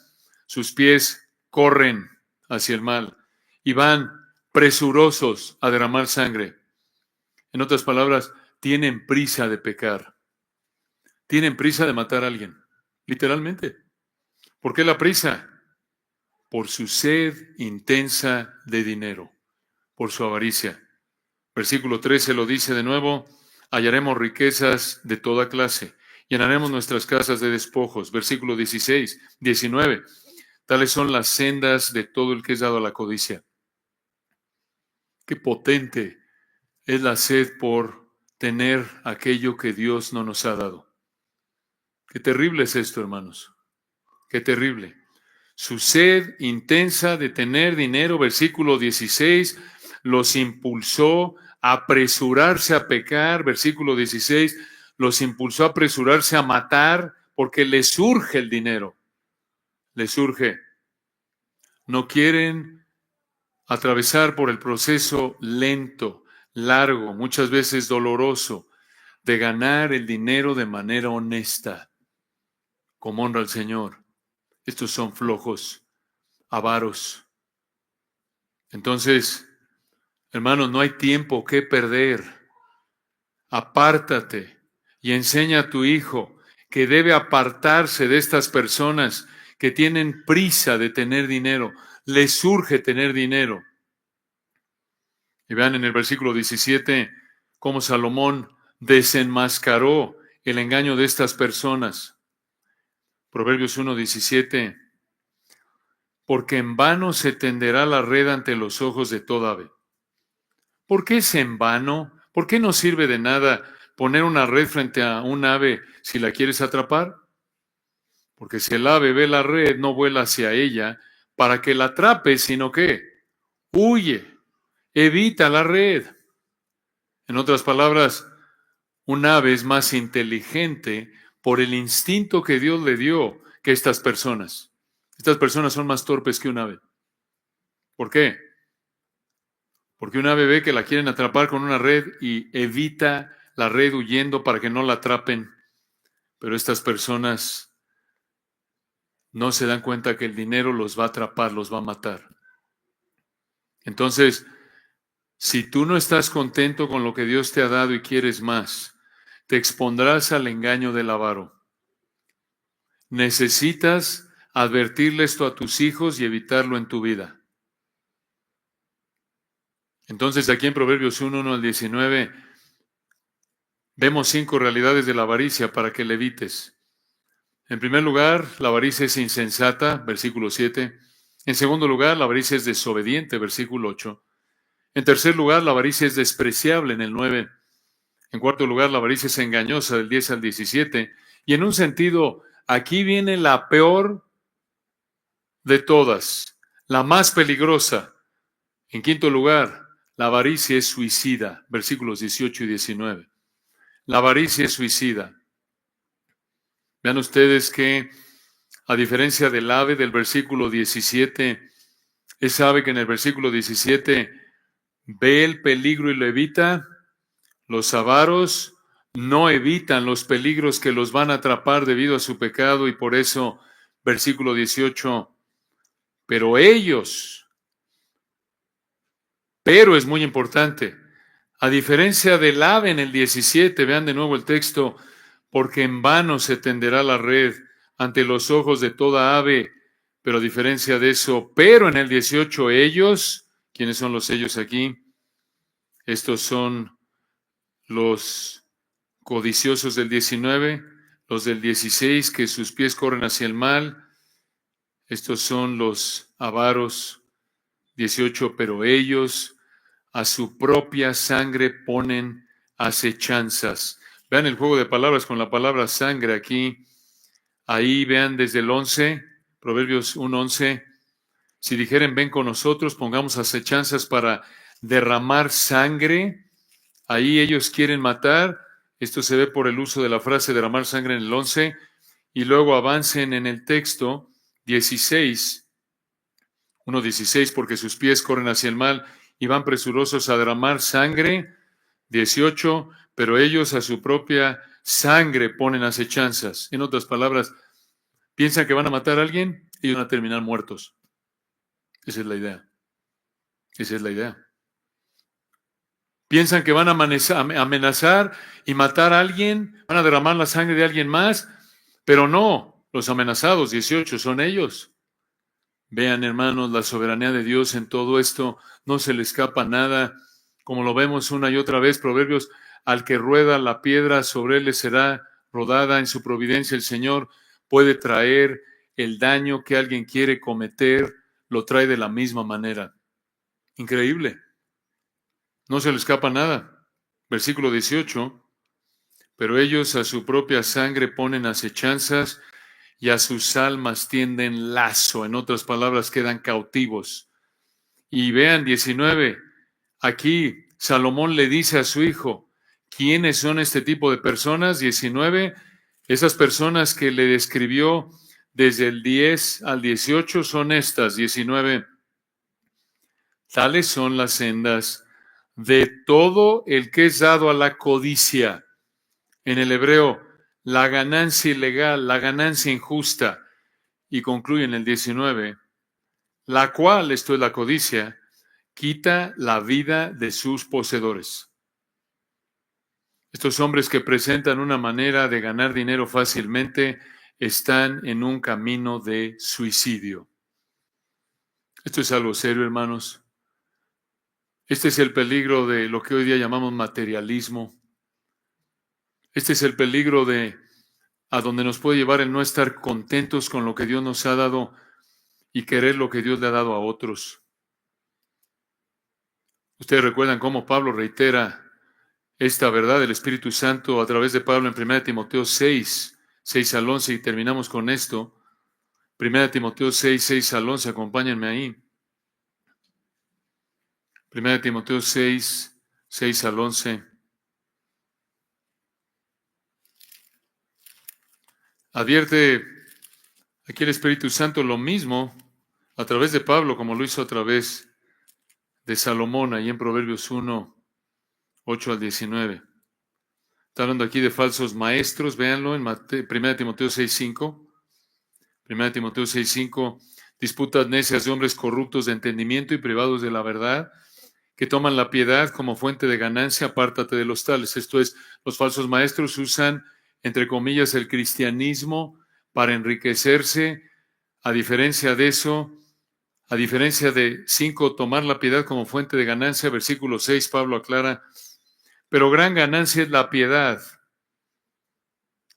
Sus pies corren hacia el mal y van presurosos a derramar sangre. En otras palabras, tienen prisa de pecar. Tienen prisa de matar a alguien. Literalmente. ¿Por qué la prisa? Por su sed intensa de dinero, por su avaricia. Versículo 13 lo dice de nuevo, hallaremos riquezas de toda clase, llenaremos nuestras casas de despojos. Versículo 16, 19, tales son las sendas de todo el que es dado a la codicia. Qué potente es la sed por tener aquello que Dios no nos ha dado. Qué terrible es esto, hermanos. Qué terrible. Su sed intensa de tener dinero, versículo 16, los impulsó a apresurarse a pecar, versículo 16, los impulsó a apresurarse a matar porque les surge el dinero. Les surge. No quieren atravesar por el proceso lento, largo, muchas veces doloroso, de ganar el dinero de manera honesta, como honra al Señor. Estos son flojos, avaros. Entonces, hermanos, no hay tiempo que perder. Apártate y enseña a tu hijo que debe apartarse de estas personas que tienen prisa de tener dinero. Les urge tener dinero. Y vean en el versículo 17 cómo Salomón desenmascaró el engaño de estas personas. Proverbios 1:17. Porque en vano se tenderá la red ante los ojos de toda ave. ¿Por qué es en vano? ¿Por qué no sirve de nada poner una red frente a un ave si la quieres atrapar? Porque si el ave ve la red, no vuela hacia ella para que la atrape, sino que huye, evita la red. En otras palabras, un ave es más inteligente por el instinto que Dios le dio que estas personas. Estas personas son más torpes que un ave. ¿Por qué? Porque un ave ve que la quieren atrapar con una red y evita la red huyendo para que no la atrapen. Pero estas personas no se dan cuenta que el dinero los va a atrapar, los va a matar. Entonces, si tú no estás contento con lo que Dios te ha dado y quieres más, te expondrás al engaño del avaro. Necesitas advertirle esto a tus hijos y evitarlo en tu vida. Entonces, aquí en Proverbios 1, al 19, vemos 5 realidades de la avaricia para que le evites. En primer lugar, la avaricia es insensata, versículo 7. En segundo lugar, la avaricia es desobediente, versículo 8. En tercer lugar, la avaricia es despreciable, en el 9. En cuarto lugar, la avaricia es engañosa, del 10 al 17. Y en un sentido, aquí viene la peor de todas, la más peligrosa. En quinto lugar, la avaricia es suicida, versículos 18 y 19. La avaricia es suicida. Vean ustedes que, a diferencia del ave del versículo 17, esa ave que en el versículo 17 ve el peligro y lo evita, los avaros no evitan los peligros que los van a atrapar debido a su pecado y por eso, versículo 18, pero es muy importante, a diferencia del ave en el 17, vean de nuevo el texto, porque en vano se tenderá la red ante los ojos de toda ave, pero a diferencia de eso, pero en el 18 ellos, ¿quiénes son los ellos aquí? Estos son los codiciosos del 19, los del 16 que sus pies corren hacia el mal, estos son los avaros, 18, pero ellos a su propia sangre ponen acechanzas. Vean el juego de palabras con la palabra sangre aquí. Ahí vean desde el 11, Proverbios 1:11. Si dijeren, ven con nosotros, pongamos acechanzas para derramar sangre. Ahí ellos quieren matar. Esto se ve por el uso de la frase derramar sangre en el 11. Y luego avancen en el texto 16. 1:16, porque sus pies corren hacia el mal y van presurosos a derramar sangre. 18, pero ellos a su propia sangre ponen acechanzas. En otras palabras, piensan que van a matar a alguien y van a terminar muertos. Esa es la idea. Esa es la idea. Piensan que van a amenazar y matar a alguien, van a derramar la sangre de alguien más, pero no, los amenazados, 18, son ellos. Vean, hermanos, la soberanía de Dios en todo esto, no se le escapa nada. Como lo vemos una y otra vez, Proverbios, al que rueda la piedra, sobre él le será rodada. En su providencia el Señor puede traer el daño que alguien quiere cometer, lo trae de la misma manera. Increíble. No se le escapa nada. Versículo 18. Pero ellos a su propia sangre ponen acechanzas y a sus almas tienden lazo. En otras palabras, quedan cautivos. Y vean 19. Aquí Salomón le dice a su hijo, ¿quiénes son este tipo de personas? 19. Esas personas que le describió desde el 10 al 18 son estas. 19. Tales son las sendas de todo el que es dado a la codicia. En el hebreo, la ganancia ilegal, la ganancia injusta. Y concluye en el 19, la cual, esto es la codicia, quita la vida de sus poseedores. Estos hombres que presentan una manera de ganar dinero fácilmente están en un camino de suicidio. Esto es algo serio, hermanos. Este es el peligro de lo que hoy día llamamos materialismo. Este es el peligro de a donde nos puede llevar el no estar contentos con lo que Dios nos ha dado y querer lo que Dios le ha dado a otros. Ustedes recuerdan cómo Pablo reitera esta verdad del Espíritu Santo a través de Pablo en 1 Timoteo 6, 6 al 11, y terminamos con esto. 1 Timoteo 6, 6 al 11, acompáñenme ahí. 1 Timoteo 6, 6 al 11. Advierte aquí el Espíritu Santo lo mismo a través de Pablo como lo hizo a través de Salomón ahí en Proverbios 1, 8 al 19. Está hablando aquí de falsos maestros, véanlo en 1 Timoteo 6, 5. 1 Timoteo 6, 5. Disputas necias de hombres corruptos de entendimiento y privados de la verdad, que toman la piedad como fuente de ganancia, apártate de los tales. Esto es, los falsos maestros usan, entre comillas, el cristianismo para enriquecerse. A diferencia de eso, a diferencia de 5, tomar la piedad como fuente de ganancia, versículo 6, Pablo aclara, pero gran ganancia es la piedad.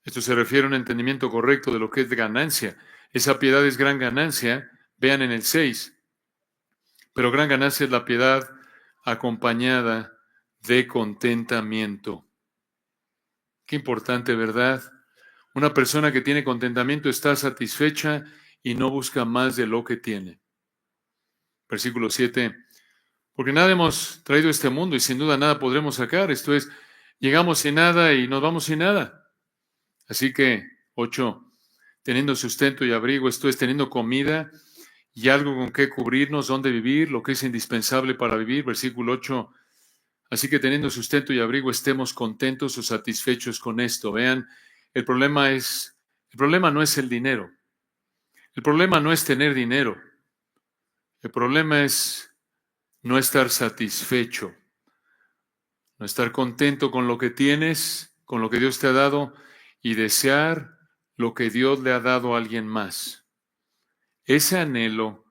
Esto se refiere a un entendimiento correcto de lo que es ganancia. Esa piedad es gran ganancia, vean en el 6, pero gran ganancia es la piedad acompañada de contentamiento. Qué importante, ¿verdad? Una persona que tiene contentamiento está satisfecha y no busca más de lo que tiene. Versículo 7. Porque nada hemos traído a este mundo y sin duda nada podremos sacar. Esto es, llegamos sin nada y nos vamos sin nada. Así que, 8. Teniendo sustento y abrigo, esto es, teniendo comida y algo con que cubrirnos, donde vivir, lo que es indispensable para vivir. Versículo 8. Así que teniendo sustento y abrigo, estemos contentos o satisfechos con esto. Vean, el problema no es el dinero. El problema no es tener dinero. El problema es no estar satisfecho, no estar contento con lo que tienes, con lo que Dios te ha dado y desear lo que Dios le ha dado a alguien más. Ese anhelo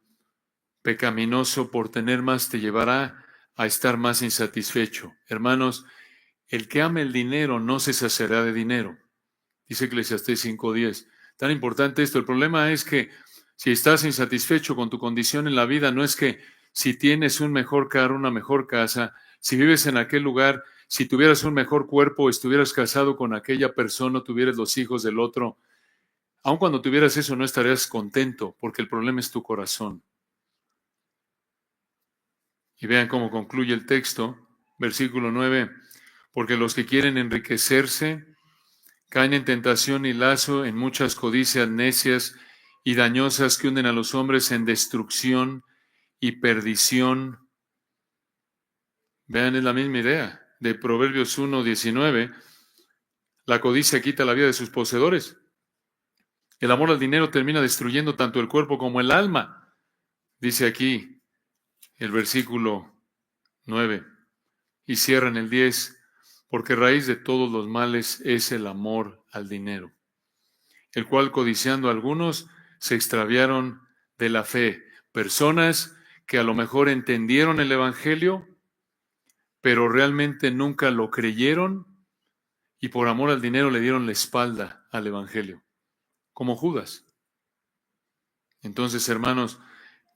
pecaminoso por tener más te llevará a estar más insatisfecho. Hermanos, el que ame el dinero no se saciará de dinero. Dice Eclesiastés 5:10. Tan importante esto. El problema es que si estás insatisfecho con tu condición en la vida, no es que si tienes un mejor carro, una mejor casa, si vives en aquel lugar, si tuvieras un mejor cuerpo, estuvieras casado con aquella persona, tuvieras los hijos del otro, aun cuando tuvieras eso no estarías contento, porque el problema es tu corazón. Y vean cómo concluye el texto, versículo 9, porque los que quieren enriquecerse caen en tentación y lazo, en muchas codicias necias y dañosas que hunden a los hombres en destrucción y perdición. Vean, es la misma idea de Proverbios 1:19. La codicia quita la vida de sus poseedores. El amor al dinero termina destruyendo tanto el cuerpo como el alma. Dice aquí el versículo 9. Y cierra en el 10. Porque raíz de todos los males es el amor al dinero, el cual codiciando a algunos se extraviaron de la fe. Personas que a lo mejor entendieron el Evangelio, pero realmente nunca lo creyeron y por amor al dinero le dieron la espalda al Evangelio, como Judas. Entonces, hermanos,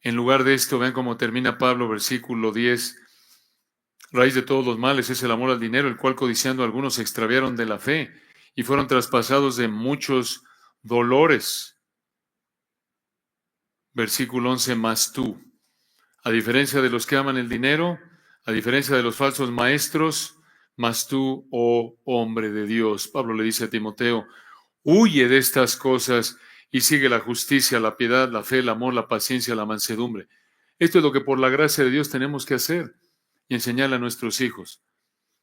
en lugar de esto, vean cómo termina Pablo, versículo 10. Raíz de todos los males es el amor al dinero, el cual codiciando algunos se extraviaron de la fe y fueron traspasados de muchos dolores. Versículo 11, mas tú, a diferencia de los que aman el dinero, a diferencia de los falsos maestros, mas tú, oh hombre de Dios, Pablo le dice a Timoteo, huye de estas cosas y sigue la justicia, la piedad, la fe, el amor, la paciencia, la mansedumbre. Esto es lo que por la gracia de Dios tenemos que hacer y enseñarle a nuestros hijos.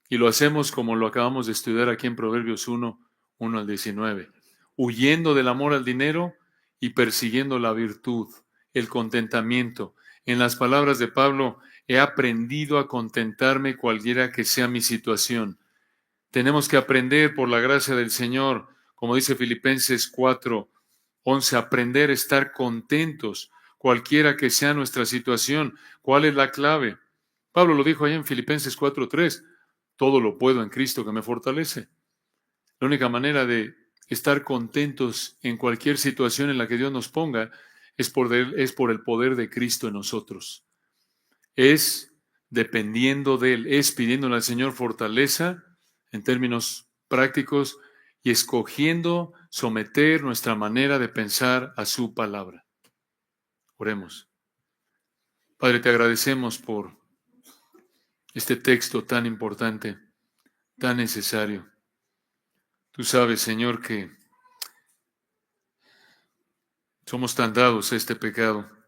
Y lo hacemos como lo acabamos de estudiar aquí en Proverbios 1, 1 al 19, huyendo del amor al dinero y persiguiendo la virtud, el contentamiento. En las palabras de Pablo, he aprendido a contentarme cualquiera que sea mi situación. Tenemos que aprender por la gracia del Señor, como dice Filipenses 4:11, aprender a estar contentos, cualquiera que sea nuestra situación. ¿Cuál es la clave? Pablo lo dijo allá en Filipenses 4:3, todo lo puedo en Cristo que me fortalece. La única manera de estar contentos en cualquier situación en la que Dios nos ponga es por el poder de Cristo en nosotros. Es dependiendo de Él, es pidiéndole al Señor fortaleza en términos prácticos y escogiendo someter nuestra manera de pensar a su palabra. Oremos. Padre, te agradecemos por este texto tan importante, tan necesario. Tú sabes, Señor, que somos tan dados a este pecado.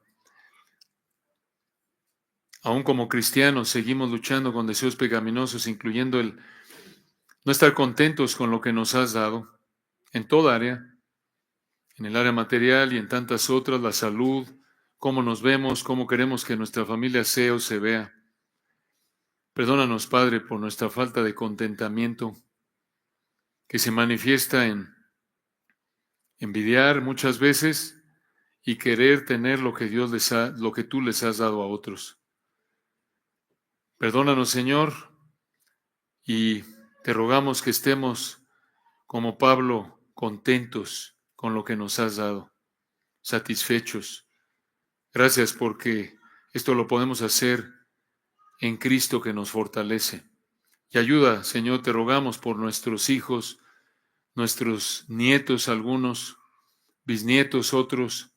Aún como cristianos seguimos luchando con deseos pecaminosos, incluyendo el no estar contentos con lo que nos has dado en toda área, en el área material y en tantas otras, la salud, cómo nos vemos, cómo queremos que nuestra familia sea o se vea. Perdónanos, Padre, por nuestra falta de contentamiento que se manifiesta en envidiar muchas veces y querer tener lo que lo que tú les has dado a otros. Perdónanos, Señor, y te rogamos que estemos como Pablo, contentos con lo que nos has dado, satisfechos. Gracias porque esto lo podemos hacer en Cristo que nos fortalece. Y ayuda, Señor, te rogamos por nuestros hijos, nuestros nietos algunos, bisnietos otros,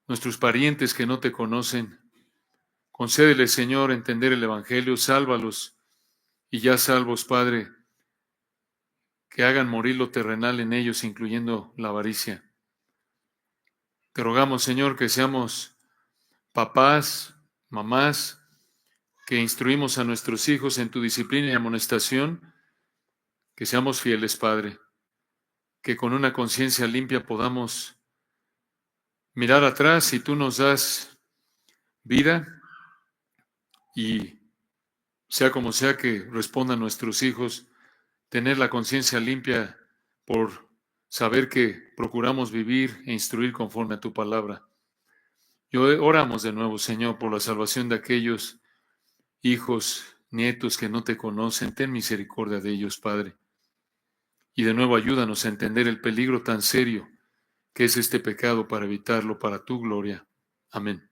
nuestros parientes que no te conocen. Concédeles, Señor, entender el Evangelio, sálvalos y ya salvos, Padre, que hagan morir lo terrenal en ellos, incluyendo la avaricia. Te rogamos, Señor, que seamos papás, mamás, que instruimos a nuestros hijos en tu disciplina y amonestación, que seamos fieles, Padre, que con una conciencia limpia podamos mirar atrás y tú nos das vida y sea como sea que respondan nuestros hijos, tener la conciencia limpia por saber que procuramos vivir e instruir conforme a tu palabra. Y hoy oramos de nuevo, Señor, por la salvación de aquellos hijos, nietos que no te conocen. Ten misericordia de ellos, Padre. Y de nuevo ayúdanos a entender el peligro tan serio que es este pecado para evitarlo para tu gloria. Amén.